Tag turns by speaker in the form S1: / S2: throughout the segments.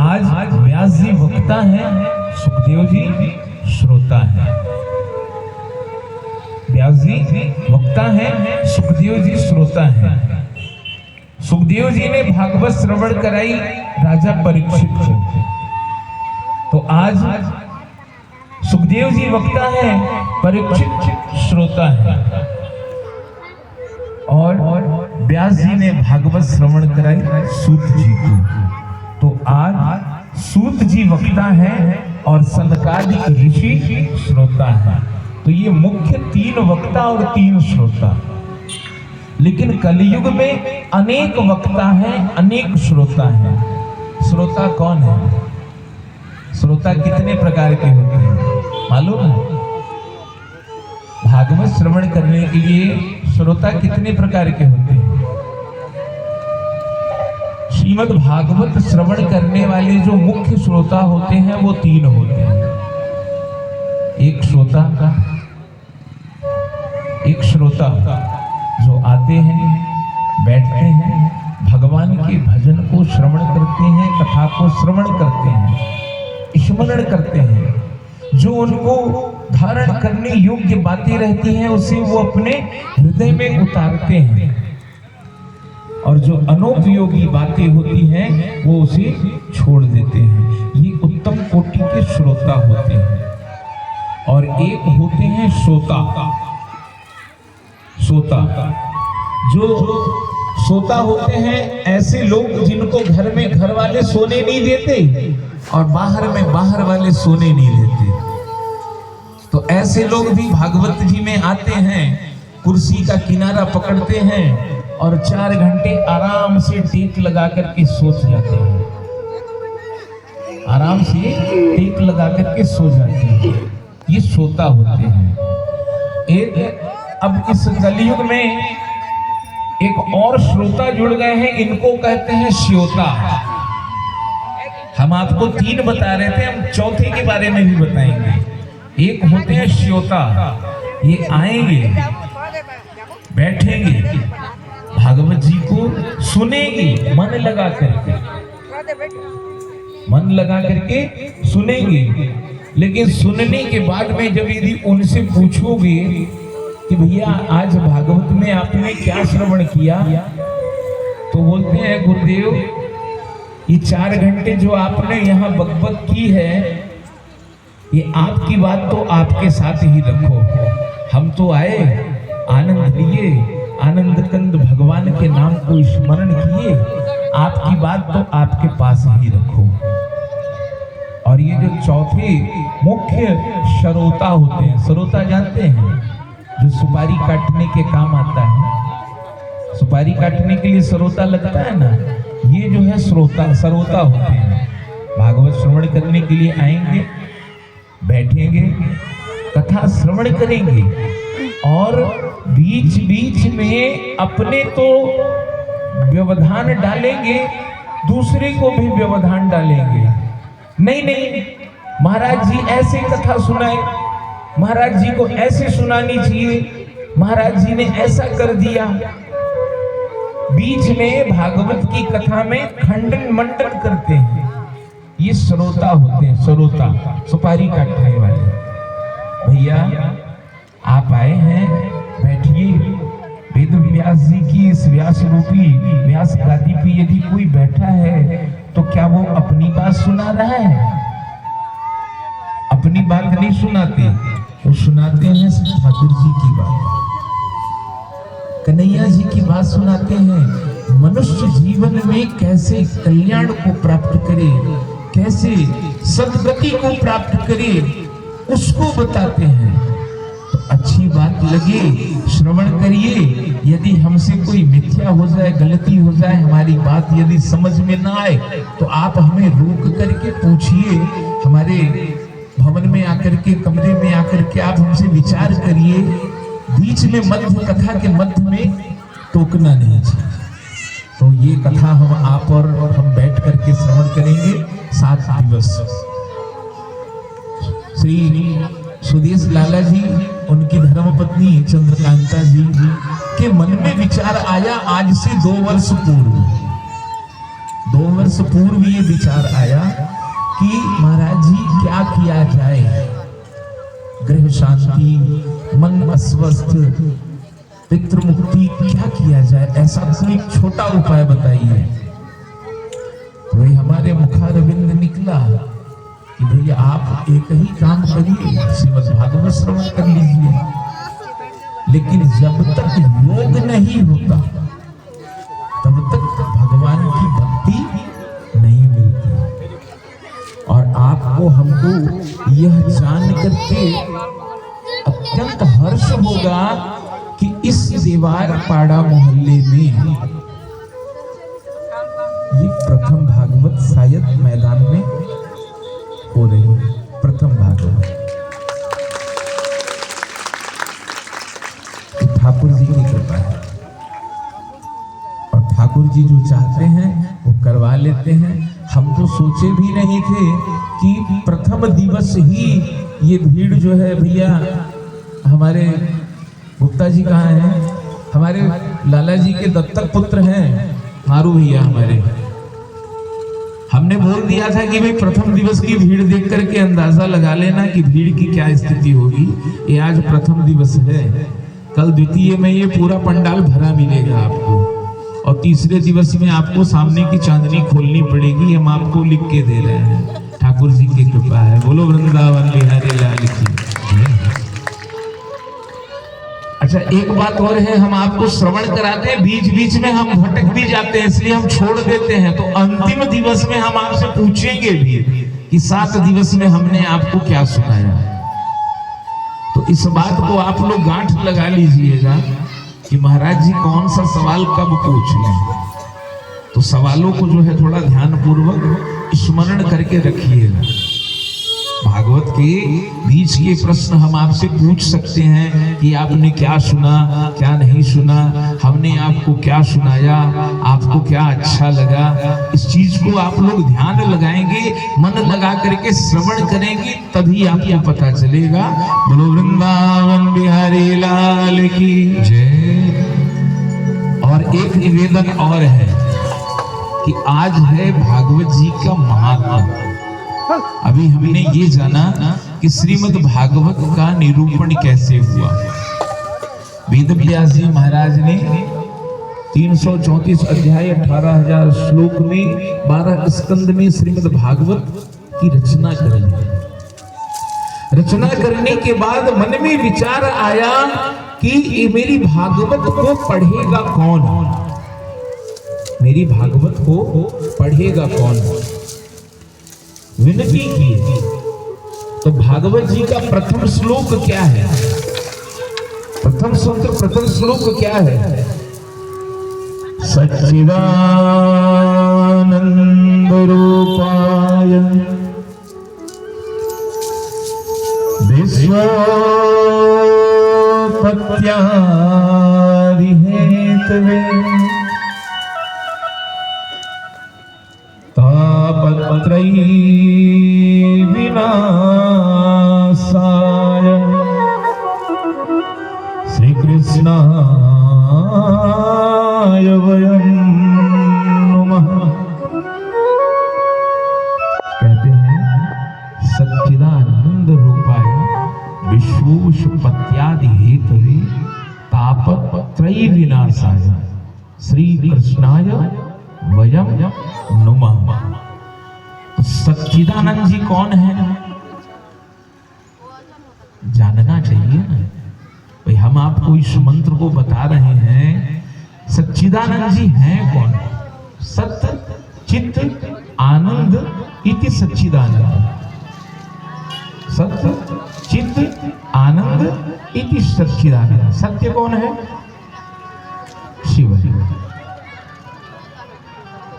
S1: आज व्यास जी वक्ता है, सुखदेव जी श्रोता है। व्यास जी वक्ता है, सुखदेव जी श्रोता है। सुखदेव जी ने भागवत श्रवण कराई राजा परीक्षित को, तो आज सुखदेव जी वक्ता है, परीक्षित श्रोता है। और व्यास जी ने भागवत श्रवण कराई सूत जी को, तो आज सूत जी वक्ता है और सनकादिक ऋषि श्रोता है। तो ये मुख्य 3 वक्ता और 3 श्रोता। लेकिन कलयुग में अनेक वक्ता हैं, अनेक श्रोता हैं। श्रोता कौन है? श्रोता कितने प्रकार के होते हैं मालूम है? भागवत श्रवण करने के लिए श्रोता कितने प्रकार के होते हैं? श्रीमद् भागवत श्रवण करने वाले जो मुख्य श्रोता होते हैं वो 3 होते हैं। एक श्रोता जो आते हैं, बैठते हैं, भगवान के भजन को श्रवण करते हैं, कथा को श्रवण करते हैं, स्मरण करते हैं, जो उनको धारण करने योग्य बातें रहती हैं उसे वो अपने हृदय में उतारते हैं, और जो अनुपयोगी बातें होती हैं वो उसे छोड़ देते हैं। ये उत्तम कोटि के श्रोता होते हैं। और एक होते हैं श्रोता। जो श्रोता होते हैं ऐसे लोग जिनको घर में घर वाले सोने नहीं देते और बाहर में बाहर वाले सोने नहीं देते। तो ऐसे लोग भी भागवत जी में आते हैं, कुर्सी का किनारा पकड़ते हैं और 4 घंटे आराम से टेक लगा करके सो जाते हैं। आराम से टेक लगा करके सो जाते हैं। ये श्रोता होते हैं। अब इस कलयुग में एक और श्रोता जुड़ गए हैं, इनको कहते हैं श्रोता। हम आपको 3 बता रहे थे, हम चौथे के बारे में भी बताएंगे। एक होते हैं श्रोता, ये आएंगे, बैठेंगे, भागवत जी को सुनेंगे, मन लगा करके सुनेंगे। लेकिन सुनने के बाद में जब यदि उनसे पूछोगे कि भैया आज भागवत में आपने क्या श्रवण किया, तो बोलते हैं गुरुदेव ये 4 घंटे जो आपने यहाँ बकबक की है, ये आपकी बात तो आपके साथ ही रखो। हम तो आए, आनंद लिए, आनंद कंद भगवान के नाम को स्मरण किए, आपकी बात तो आपके पास ही रखो। और ये जो चौथे मुख्य श्रोता होते हैं, श्रोता जानते हैं, जो सुपारी काटने के काम आता है, सुपारी काटने के लिए श्रोता लगता है ना, ये जो है श्रोता होते हैं। भागवत श्रवण करने के लिए आएंगे, बैठेंगे, कथा श्रवण करेंगे और बीच बीच में अपने तो व्यवधान डालेंगे, दूसरे को भी व्यवधान डालेंगे। नहीं, महाराज जी ऐसे कथा सुनाए, महाराज जी को ऐसे सुनानी चाहिए, महाराज जी ने ऐसा कर दिया। बीच में भागवत की कथा में खंडन मंडन करते हैं। ये श्रोता होते हैं, श्रोता, सुपारी काटने वाले। भैया आप आए हैं, बैठिए। वेद व्यास जी की इस व्यास रूपी व्यास गादी पे यदि कोई बैठा है तो क्या वो अपनी बात सुना रहा है? अपनी बात नहीं सुनाते, वो सुनाते हैं ठाकुर जी की बात, कन्हैया जी की बात सुनाते हैं। मनुष्य जीवन में कैसे कल्याण को प्राप्त करे, कैसे सद्गति को प्राप्त करे, उसको बताते हैं। तो अच्छी बात लगे, श्रवण करिए। यदि हमसे कोई मिथ्या हो जाए, गलती हो जाए, हमारी बात यदि समझ में ना आए तो आप हमें रोक करके पूछिए। हमारे भवन में आकर के, कमरे में आकर के आप हमसे विचार करिए। बीच में मध्य कथा के मध्य में टोकना नहीं चाहिए। तो ये कथा हम आप और हम बैठ करके श्रवण करेंगे 7 दिवस। श्री सुदेश लाला जी, उनकी धर्मपत्नी चंद्रकांता जी के मन में विचार आया आज से 2 वर्ष पूर्व। 2 वर्ष पूर्व ये विचार आया शांति, मन अस्वस्थ, पितृ मुक्ति, क्या किया जाए? ऐसा कोई छोटा उपाय बताइए। वही हमारे मुखारविंद निकला कि भैया आप एक ही काम करिए, श्रीमद् भागवत श्रवण कर लीजिए। लेकिन जब तक योग नहीं होता तब तक भगवान की भक्ति नहीं मिलती। और आपको हमको यह जान करके अत्यंत हर्ष होगा कि इस देवार पाड़ा मोहल्ले में ये प्रथम भागवत शायद मैदान में हो रही है। प्रथम भागवत ठाकुर जी की कृपा है, और ठाकुर जी जो चाहते हैं वो करवा लेते हैं। हम तो सोचे भी नहीं थे कि प्रथम दिवस ही ये भीड़ जो है भैया, हमारे गुप्ता जी कहाँ हैं? हमारे लाला जी के दत्तक पुत्र हैं मारू भैया हमारे। हमने बोल दिया था कि भाई प्रथम दिवस की भीड़ देख करके अंदाजा लगा लेना कि भीड़ की क्या स्थिति होगी। ये आज प्रथम दिवस है, कल द्वितीय में ये पूरा पंडाल भरा मिलेगा आपको, और तीसरे दिवस में आपको सामने की चांदनी खोलनी पड़ेगी। हम आपको लिख के दे रहे हैं, ठाकुर जी की कृपा है। बोलो वृंदावन बिहारी लाल की। अच्छा, एक बात और है, हम आपको श्रवण कराते हैं, बीच बीच में हम भटक भी जाते हैं, इसलिए हम छोड़ देते हैं। तो अंतिम दिवस में हम आपसे पूछेंगे भी कि 7 दिवस में हमने आपको क्या सुनाया। तो इस बात को आप लोग गांठ लगा लीजिएगा कि महाराज जी कौन सा सवाल कब पूछ लें। तो सवालों को जो है थोड़ा ध्यान पूर्वक स्मरण करके रखिएगा। भागवत के बीच के प्रश्न हम आपसे पूछ सकते हैं कि आपने क्या सुना, क्या नहीं सुना, हमने आपको क्या सुनाया, आपको क्या अच्छा लगा। इस चीज को आप लोग ध्यान लगाएंगे, मन लगा करके श्रवण करेंगे, तभी आपको पता चलेगा। बोलो वृंदावन बिहारी लाल की जय। और एक निवेदन और है कि आज है भागवत जी का महात्मा। अभी हमने ये जाना कि श्रीमद् भागवत का निरूपण कैसे हुआ। वेद व्यास जी महाराज ने 334 अध्याय 18,000 श्लोक में 12 स्कंद में श्रीमद् भागवत की रचना करी। रचना करने के बाद मन में विचार आया कि ये मेरी भागवत को पढ़ेगा कौन, मेरी भागवत को पढ़ेगा कौन। विनती की तो भागवत जी का प्रथम श्लोक क्या है? प्रथम सूत्र, प्रथम श्लोक क्या है? सच्चिदानंद रूपाय विश्वोत्पत्त्यादि हेतवे तापत्रयी विनाशाय श्री कृष्णाय वयं नमः। कहते हैं सच्चिदानंद रूपाय विश्वोत्पत्त्यादि हेतवे तापत्रयी विनाशाय श्री कृष्णाय वयं नमः। तो सच्चिदानंद जी कौन है जानना चाहिए ना भाई। हम आपको इस मंत्र को बता रहे हैं, सच्चिदानंद जी हैं कौन? सत्य चित्त आनंद इति सच्चिदानंद। सत्य चित्त आनंद इति सच्चिदानंद। सत्य कौन है? शिव।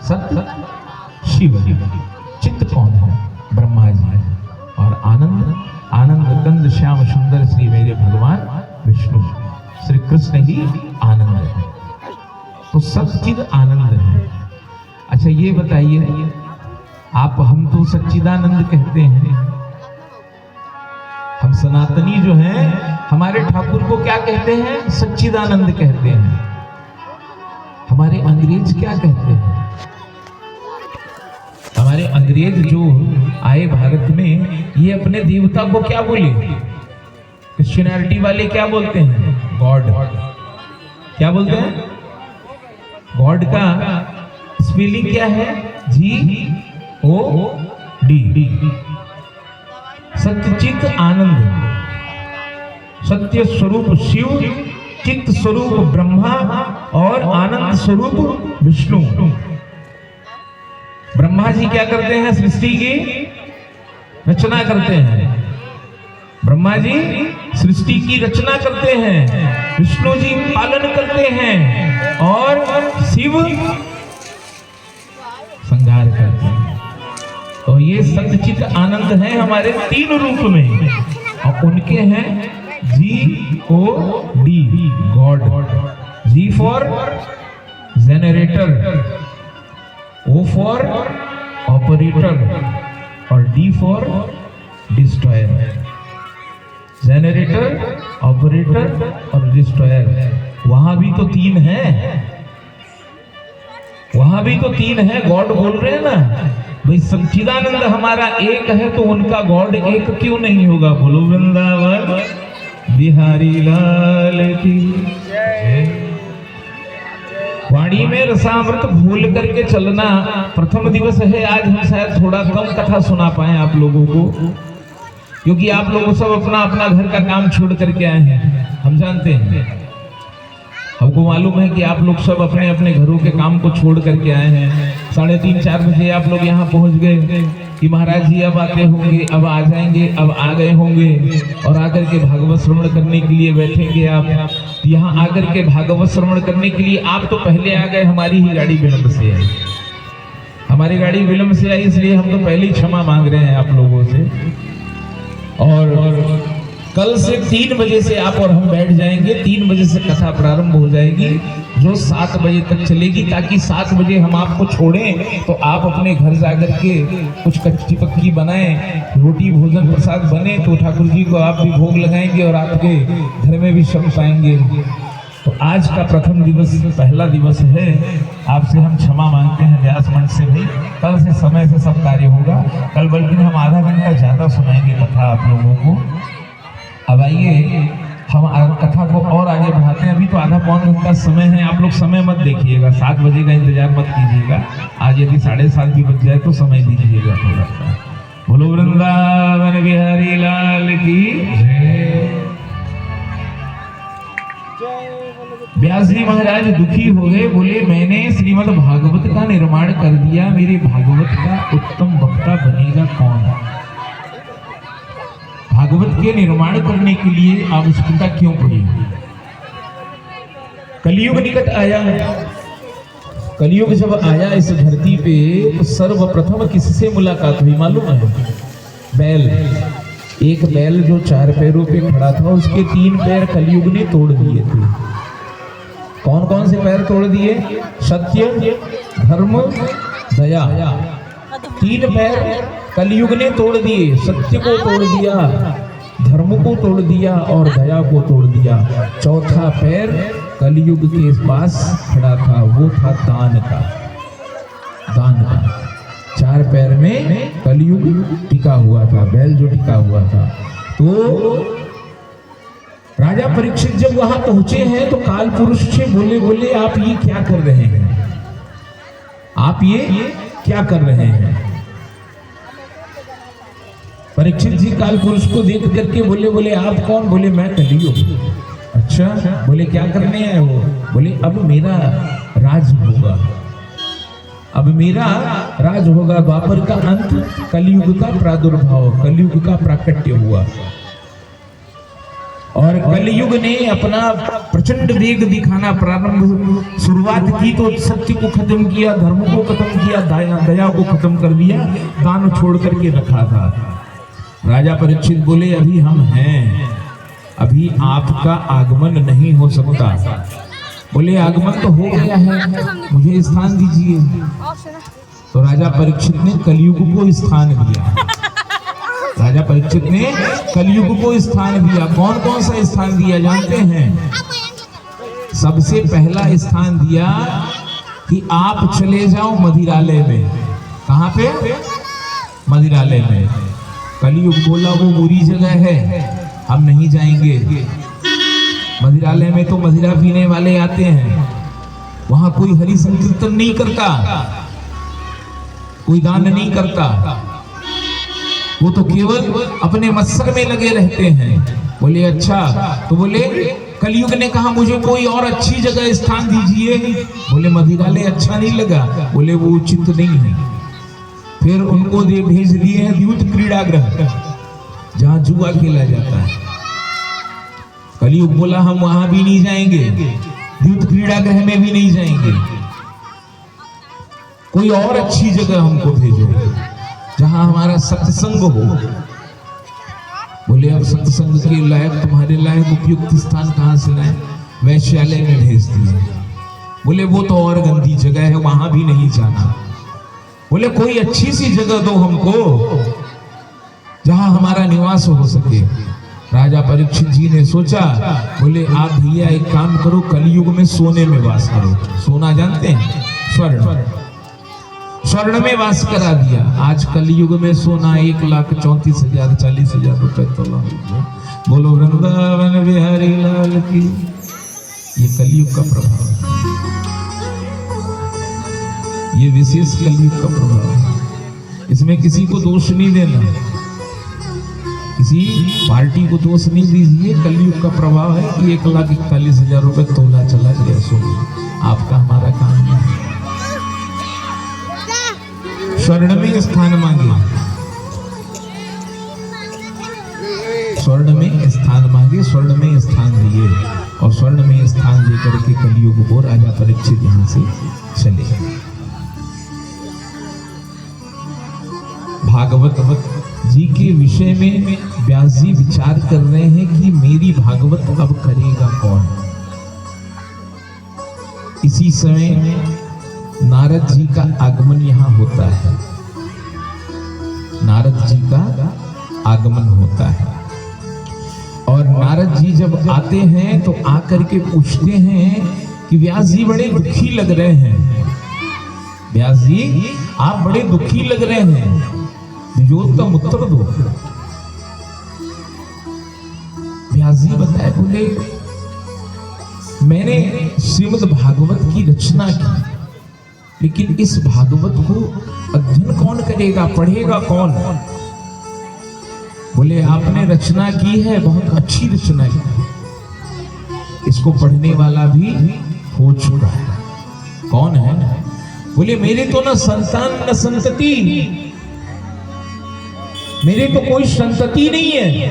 S1: सत्य शिव। चित्त कौन है? ब्रह्मा जी। और आनंद, आनंद कंद श्याम सुंदर श्री मेरे भगवान विष्णु, श्री कृष्ण ही आनंद है। तो सच्चिद आनंद है। अच्छा ये बताइए आप, हम तो सच्चिदानंद कहते हैं, हम सनातनी जो हैं हमारे ठाकुर को क्या कहते हैं? सच्चिदानंद कहते हैं। हमारे अंग्रेज क्या कहते हैं? हमारे अंग्रेज जो आए भारत में, ये अपने देवता को क्या बोले? क्रिश्चियनिटी वाले क्या बोलते हैं? गॉड। क्या बोलते हैं? गॉड का स्पेलिंग क्या है? GOD। सत्यचित आनंद, सत्य स्वरूप शिव, चित्त स्वरूप ब्रह्मा और आनंद स्वरूप विष्णु। ब्रह्मा जी क्या करते हैं? सृष्टि की रचना करते हैं। ब्रह्मा जी सृष्टि की रचना करते हैं, विष्णु जी पालन करते हैं और शिव संहार करते हैं। तो ये सत्यचित आनंद है हमारे तीन रूप में, और उनके हैं GOD, God. G for generator, O for operator और D for destroyer. Generator, operator और डिस्ट्रॉयर। वहां भी तो तीन है, वहां भी तो तीन है। गॉड बोल रहे हैं ना भाई, सच्चिदानंद हमारा एक है तो उनका गॉड एक क्यों नहीं होगा? बोलो वृंदावन बिहारी लाल की जय। वाणी में रसामृत घोल करके चलना प्रथम दिवस है आज। हम शायद थोड़ा कम कथा सुना पाए आप लोगों को, क्योंकि आप लोग सब अपना अपना घर का काम छोड़ करके आए हैं। हम जानते हैं, हमको मालूम है कि आप लोग सब अपने अपने घरों के काम को छोड़ करके आए हैं। 3:30-4 बजे आप लोग यहाँ पहुँच गए कि महाराज जी अब आते होंगे, अब आ जाएंगे, अब आ गए होंगे, और आकर के भागवत श्रवण करने के लिए बैठेंगे। आप यहाँ आकर के भागवत श्रवण करने के लिए आप तो पहले आ गए, हमारी ही गाड़ी विलंब से आई। हमारी गाड़ी विलंब से आई, इसलिए हम तो पहले ही क्षमा मांग रहे हैं आप लोगों से। और कल से 3 बजे से आप और हम बैठ जाएंगे। 3 बजे से कथा प्रारंभ हो जाएगी, जो 7 बजे तक चलेगी, ताकि 7 बजे हम आपको छोड़ें तो आप अपने घर जाकर के कुछ कच्ची पक्की बनाएं, रोटी भोजन प्रसाद बने तो ठाकुर जी को आप भी भोग लगाएंगे और आपके घर में भी सब पाएंगे। तो आज का प्रथम दिवस, पहला दिवस है, आपसे हम क्षमा मांगते हैं व्यास मंच से। भाई कल से समय से सब कार्य होगा। कल बल्कि हम आधा घंटा ज़्यादा सुनाएंगे कथा आप लोगों को। अब आइए हम कथा को और आगे बढ़ाते हैं। अभी तो आधा पौन घंटा समय है, आप लोग समय मत देखिएगा, 7 बजे का इंतजार मत कीजिएगा। आज यदि 7:30 भी बज जाए तो समय दीजिएगा थोड़ा सा। बोलो वृंदावन बिहारी लाल की जय। व्यास जी महाराज दुखी हो गए, बोले मैंने श्रीमद् भागवत का निर्माण कर दिया, मेरे भागवत का उत्तम वक्ता बनेगा कौन? भागवत के निर्माण करने के लिए आवश्यकता क्यों पड़ी? कलयुग निकट आया। कलयुग जब आया इस धरती पे तो सर्वप्रथम किससे मुलाकात हुई मालूम है? बैल। एक बैल जो 4 पैरों पे खड़ा था, उसके 3 पैर कलयुग ने तोड़ दिए थे। कौन कौन से पैर तोड़ दिए? सत्य, धर्म, दया। 3 पैर कलयुग ने तोड़ दिए। सत्य को तोड़ दिया, धर्म को तोड़ दिया और दया को तोड़ दिया। 4था पैर कलयुग के पास खड़ा था, वो था दान का। दान का 4 पैर में कलयुग टिका हुआ था, बैल जो टिका हुआ था। तो राजा परीक्षित जब वहां पहुंचे हैं तो काल पुरुष से बोले आप ये क्या कर रहे हैं? आप ये क्या कर रहे हैं? परीक्षित जी काल पुरुष को देख करके बोले आप कौन? बोले मैं कलयुग। अच्छा, बोले क्या करने आए हो? बोले अब मेरा राज होगा, अब मेरा राज होगा। द्वापर का अंत, कलयुग का प्रादुर्भाव, कलयुग का प्राकट्य हुआ। और कलयुग ने अपना प्रचंड वेग दिखाना प्रारंभ शुरुआत की तो सत्य को खत्म किया, धर्म को खत्म किया, दया को खत्म कर दिया, दान छोड़ करके रखा था। राजा परीक्षित बोले अभी हम हैं, अभी आपका आगमन नहीं हो सकता। बोले आगमन तो हो गया है, मुझे स्थान दीजिए। तो राजा परीक्षित ने कलयुग को स्थान दिया। राजा परीक्षित ने कलयुग को स्थान दिया। कौन कौन सा स्थान दिया जानते हैं? सबसे पहला स्थान दिया कि आप चले जाओ मदिरालय में। कहाँ पे? मदिरालय में। कलयुग बोला वो बुरी जगह है, हम नहीं जाएंगे। मदिरालय में तो मदिरा पीने वाले आते हैं, वहां कोई हरि संकीर्तन नहीं करता, कोई गान नहीं करता, वो तो केवल अपने मत्सर में लगे रहते हैं। बोले अच्छा, तो बोले कलयुग ने कहा मुझे कोई और अच्छी जगह स्थान दीजिए। बोले मदिरालय अच्छा नहीं लगा, बोले वो उचित नहीं है। फिर उनको भेज दिए हैं द्यूत क्रीड़ागृह, जहां जुआ खेला जाता है। कलयुग बोला हम वहां भी नहीं जाएंगे, द्यूत क्रीड़ागृह में भी नहीं जाएंगे, कोई और अच्छी जगह हमको भेजो जहां हमारा सत्संग हो। बोले अब सत्संग के लायक तुम्हारे लायक उपयुक्त स्थान कहां से लाए? वैश्यालय में भेज दिए। बोले वो तो और गंदी जगह है, वहां भी नहीं जाना। बोले कोई अच्छी सी जगह दो हमको जहां हमारा निवास हो सके। राजा परीक्षित जी ने सोचा, बोले आप भैया एक काम करो, कलयुग में सोने में वास करो। सोना जानते हैं? स्वर्ण, स्वर्ण में वास करा दिया। आज कलयुग में सोना 1,34,000 40,000 रुपए तोला। बोलो वृंदावन बिहारी लाल की। ये कलयुग का प्रभाव है, ये विशेष कलयुग का प्रभाव है। इसमें किसी को दोष नहीं देना, किसी पार्टी को दोष नहीं दीजिए। कलयुग का प्रभाव है कि 1,41,000 रुपए तोला चला गया सोना। आपका हमारा काम नहीं है। स्वर्ण में स्थान मांगे, स्वर्ण में स्थान मांगे, स्वर्ण में स्थान दिए और स्वर्ण में स्थान देकर के कलयुग को राजा परीक्षित यहां से चले। भागवत जी के विषय में व्यास जी विचार कर रहे हैं कि मेरी भागवत अब करेगा कौन। इसी समय नारद जी का आगमन यहां होता है, नारद जी का आगमन होता है। और नारद जी जब आते हैं तो आकर के पूछते हैं कि व्यास जी बड़े दुखी लग रहे हैं, व्यास जी आप बड़े दुखी लग रहे हैं, द्विजोत्तम उत्तर दो। व्यास जी बताए, बोले मैंने श्रीमद् भागवत की रचना की, लेकिन इस भागवत को अध्ययन कौन करेगा, पढ़ेगा कौन? बोले आपने रचना की है, बहुत अच्छी रचना की, इसको पढ़ने वाला भी हो चुका है। कौन है? बोले मेरे तो ना संतान न संतति, मेरे तो कोई संतति नहीं है,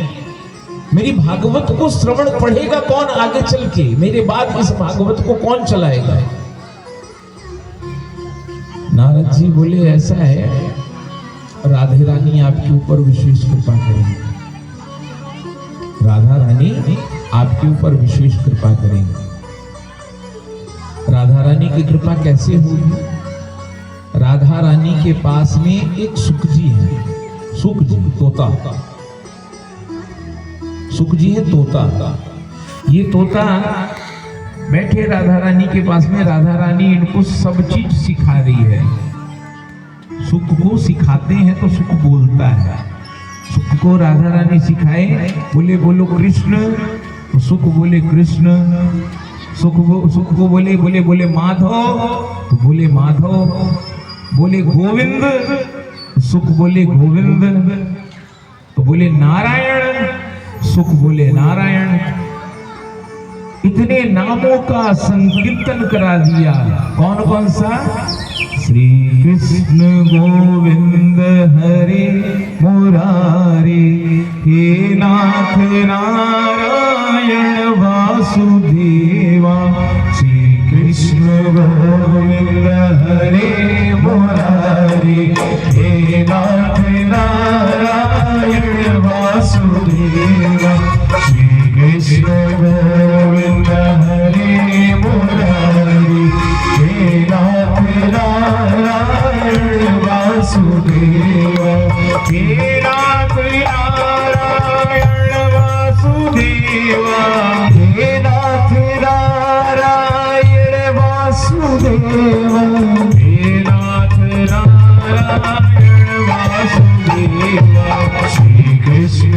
S1: मेरी भागवत को श्रवण पढ़ेगा कौन आगे चल के, मेरे बाद इस भागवत को कौन चलाएगा? नारद जी बोले ऐसा है, राधे रानी आपके ऊपर विशेष कृपा करेंगे, राधा रानी आपके ऊपर विशेष कृपा करेंगे। राधा रानी की कृपा कैसे होगी? राधा रानी के पास में एक सुख जी है, सुख जी तोता, सुख जी है तोता। ये तोता बैठे राधा रानी के पास में, राधा रानी इनको सब चीज सिखा रही है। सुख को सिखाते हैं तो सुख बोलता है, सुख को राधा रानी सिखाए, बोले बोलो कृष्ण, तो सुख बोले कृष्ण, सुख को बोले बोले बोले माधव, तो बोले माधव, बोले गोविंद, सुख बोले गोविंद, तो बोले नारायण, सुख बोले नारायण। इतने नामों का संकीर्तन करा दिया। कौन कौन सा? श्री कृष्ण गोविंद हरे मुरारे, हे नाथ नारायण वासुदेवा। श्री कृष्ण गोविंद हरे मुरारे, हे नाथ नारायण वासुदेवा। श्री कृष्ण गोविंद हरे मुरारी, हे नाथ नारायण वासुदेवा। हे नाथ नारायण वासुदेवा, हे नाथ नारायण वासुदेवा, हे नाथ नारायण वासुदेवा। श्री कृष्ण